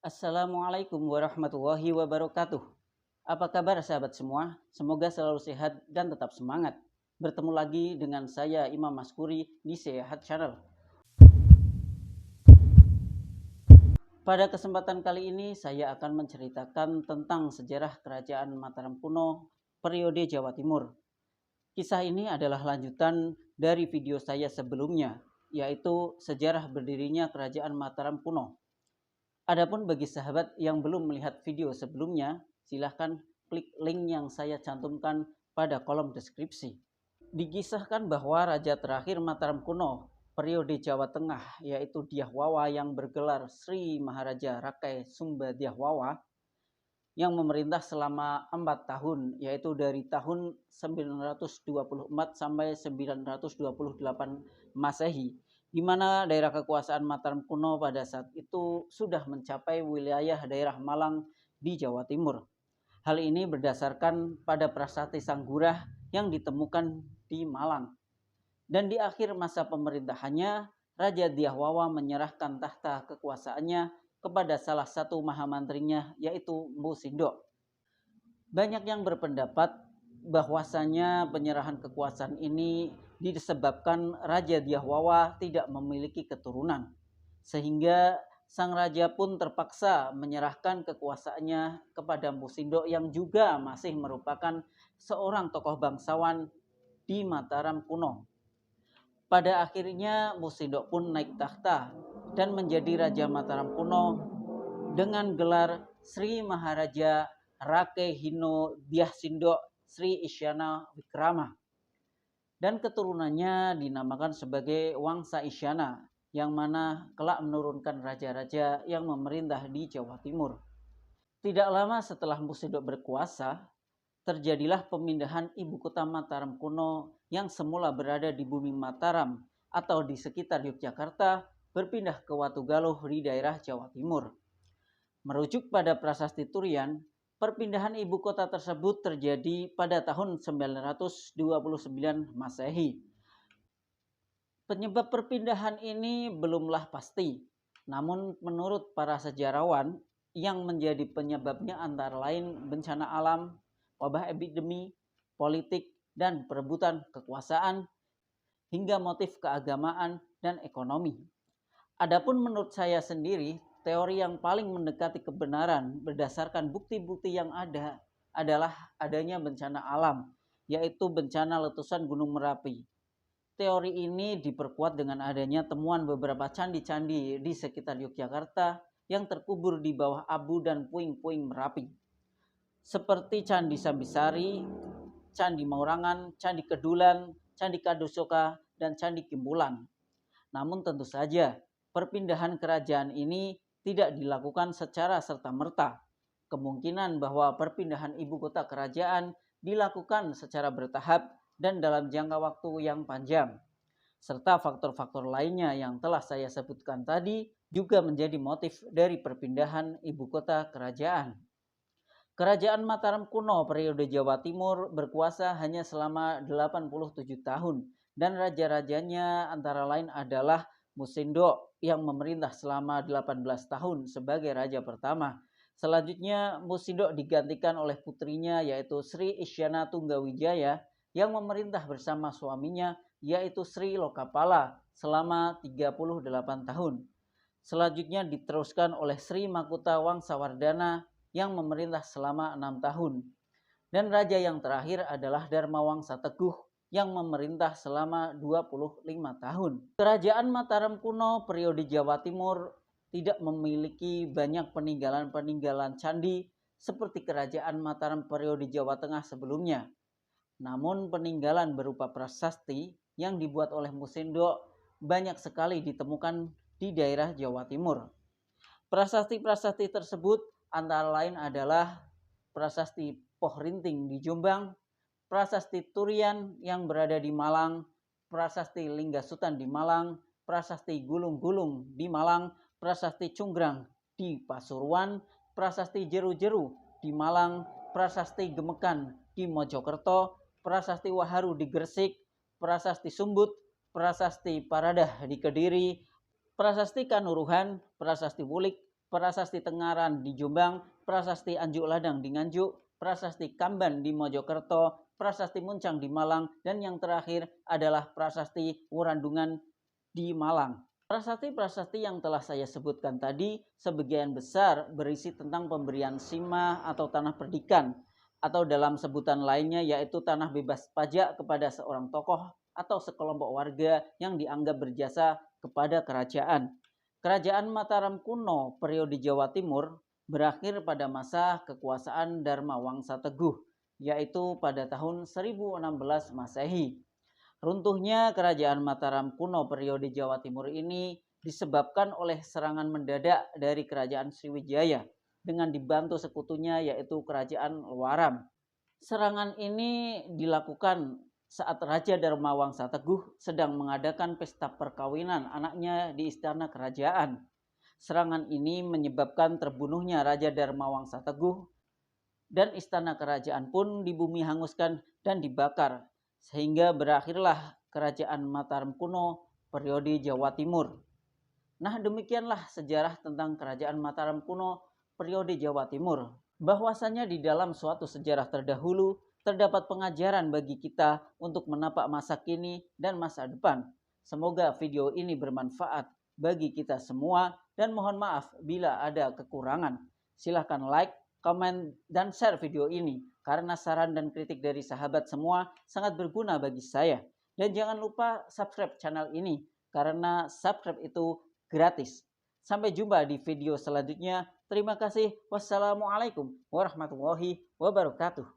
Assalamualaikum warahmatullahi wabarakatuh. Apa kabar sahabat semua? Semoga selalu sehat dan tetap semangat. Bertemu lagi dengan saya Imam Maskuri di Sehat Channel. Pada kesempatan kali ini saya akan menceritakan tentang sejarah kerajaan Mataram kuno periode Jawa Timur. Kisah ini adalah lanjutan dari video saya sebelumnya, yaitu sejarah berdirinya kerajaan Mataram kuno. Adapun bagi sahabat yang belum melihat video sebelumnya, silahkan klik link yang saya cantumkan pada kolom deskripsi. Dikisahkan bahwa raja terakhir Mataram kuno periode Jawa Tengah, yaitu Dyah Wawa yang bergelar Sri Maharaja Rakai Sumba Dyah Wawa, yang memerintah selama 4 tahun, yaitu dari tahun 924 sampai 928 Masehi, di mana daerah kekuasaan Mataram kuno pada saat itu sudah mencapai wilayah daerah Malang di Jawa Timur. Hal ini berdasarkan pada prasasti Sanggurah yang ditemukan di Malang. Dan di akhir masa pemerintahannya, Raja Dyah Wawa menyerahkan tahta kekuasaannya kepada salah satu mahamantrinya, yaitu Mpu Sindok. Banyak yang berpendapat bahwasanya penyerahan kekuasaan ini disebabkan Raja Dyah Wawa tidak memiliki keturunan, sehingga sang raja pun terpaksa menyerahkan kekuasaannya kepada Mpu Sindok yang juga masih merupakan seorang tokoh bangsawan di Mataram kuno. Pada akhirnya Mpu Sindok pun naik tahta dan menjadi Raja Mataram kuno dengan gelar Sri Maharaja Rakai Hino Dyah Sindok Sri Isyana Wikrama. Dan keturunannya dinamakan sebagai Wangsa Isyana, yang mana kelak menurunkan raja-raja yang memerintah di Jawa Timur. Tidak lama setelah Mpu Sindok berkuasa, terjadilah pemindahan ibu kota Mataram kuno yang semula berada di bumi Mataram atau di sekitar Yogyakarta berpindah ke Watugaluh di daerah Jawa Timur. Merujuk pada prasasti Turian, perpindahan ibu kota tersebut terjadi pada tahun 929 Masehi. Penyebab perpindahan ini belumlah pasti, namun menurut para sejarawan, yang menjadi penyebabnya antara lain bencana alam, wabah epidemi, politik, dan perebutan kekuasaan, hingga motif keagamaan dan ekonomi. Adapun menurut saya sendiri, teori yang paling mendekati kebenaran berdasarkan bukti-bukti yang ada adalah adanya bencana alam, yaitu bencana letusan Gunung Merapi. Teori ini diperkuat dengan adanya temuan beberapa candi-candi di sekitar Yogyakarta yang terkubur di bawah abu dan puing-puing Merapi, seperti Candi Sambisari, Candi Maurangan, Candi Kedulan, Candi Kadosoka, dan Candi Kimpulan. Namun tentu saja perpindahan kerajaan ini tidak dilakukan secara serta-merta. Kemungkinan bahwa perpindahan ibu kota kerajaan dilakukan secara bertahap dan dalam jangka waktu yang panjang. Serta faktor-faktor lainnya yang telah saya sebutkan tadi juga menjadi motif dari perpindahan ibu kota kerajaan. Kerajaan Mataram kuno periode Jawa Timur berkuasa hanya selama 87 tahun dan raja-rajanya antara lain adalah Mpu Sindok yang memerintah selama 18 tahun sebagai raja pertama. Selanjutnya Mpu Sindok digantikan oleh putrinya yaitu Sri Isyana Tunggawijaya yang memerintah bersama suaminya yaitu Sri Lokapala selama 38 tahun. Selanjutnya diteruskan oleh Sri Makuta Wangsawardana yang memerintah selama 6 tahun. Dan raja yang terakhir adalah Dharma Wangsa Teguh yang memerintah selama 25 tahun. Kerajaan Mataram kuno periode Jawa Timur tidak memiliki banyak peninggalan-peninggalan candi seperti kerajaan Mataram periode Jawa Tengah sebelumnya. Namun peninggalan berupa prasasti yang dibuat oleh Mpu Sindok banyak sekali ditemukan di daerah Jawa Timur. Prasasti-prasasti tersebut antara lain adalah prasasti Poh Rinting di Jombang, prasasti Turian yang berada di Malang, prasasti Linggasutan di Malang, prasasti Gulung-Gulung di Malang, prasasti Cunggrang di Pasuruan, prasasti Jeru-Jeru di Malang, prasasti Gemekan di Mojokerto, prasasti Waharu di Gresik, prasasti Sumbut, prasasti Paradah di Kediri, prasasti Kanuruhan, prasasti Wulik, Prasasti Tengaran di Jombang, Prasasti Anjuk Ladang di Nganjuk, Prasasti Kamban di Mojokerto, Prasasti Muncang di Malang, dan yang terakhir adalah Prasasti Wurandungan di Malang. Prasasti-prasasti yang telah saya sebutkan tadi sebagian besar berisi tentang pemberian sima atau tanah perdikan, atau dalam sebutan lainnya yaitu tanah bebas pajak kepada seorang tokoh atau sekelompok warga yang dianggap berjasa kepada kerajaan. Kerajaan Mataram kuno periode Jawa Timur berakhir pada masa kekuasaan Dharma Wangsa Teguh, yaitu pada tahun 1016 Masehi. Runtuhnya kerajaan Mataram kuno periode Jawa Timur ini disebabkan oleh serangan mendadak dari kerajaan Sriwijaya dengan dibantu sekutunya yaitu kerajaan Luaram. Serangan ini dilakukan saat Raja Dharma Wangsa Teguh sedang mengadakan pesta perkawinan anaknya di istana kerajaan. Serangan ini menyebabkan terbunuhnya Raja Dharma Wangsa Teguh dan istana kerajaan pun dibumi hanguskan dan dibakar, sehingga berakhirlah kerajaan Mataram kuno periode Jawa Timur. Nah, demikianlah sejarah tentang kerajaan Mataram kuno periode Jawa Timur. Bahwasanya di dalam suatu sejarah terdahulu terdapat pengajaran bagi kita untuk menapak masa kini dan masa depan. Semoga video ini bermanfaat bagi kita semua dan mohon maaf bila ada kekurangan. Silahkan like, komen, dan share video ini karena saran dan kritik dari sahabat semua sangat berguna bagi saya. Dan jangan lupa subscribe channel ini karena subscribe itu gratis. Sampai jumpa di video selanjutnya. Terima kasih. Wassalamualaikum warahmatullahi wabarakatuh.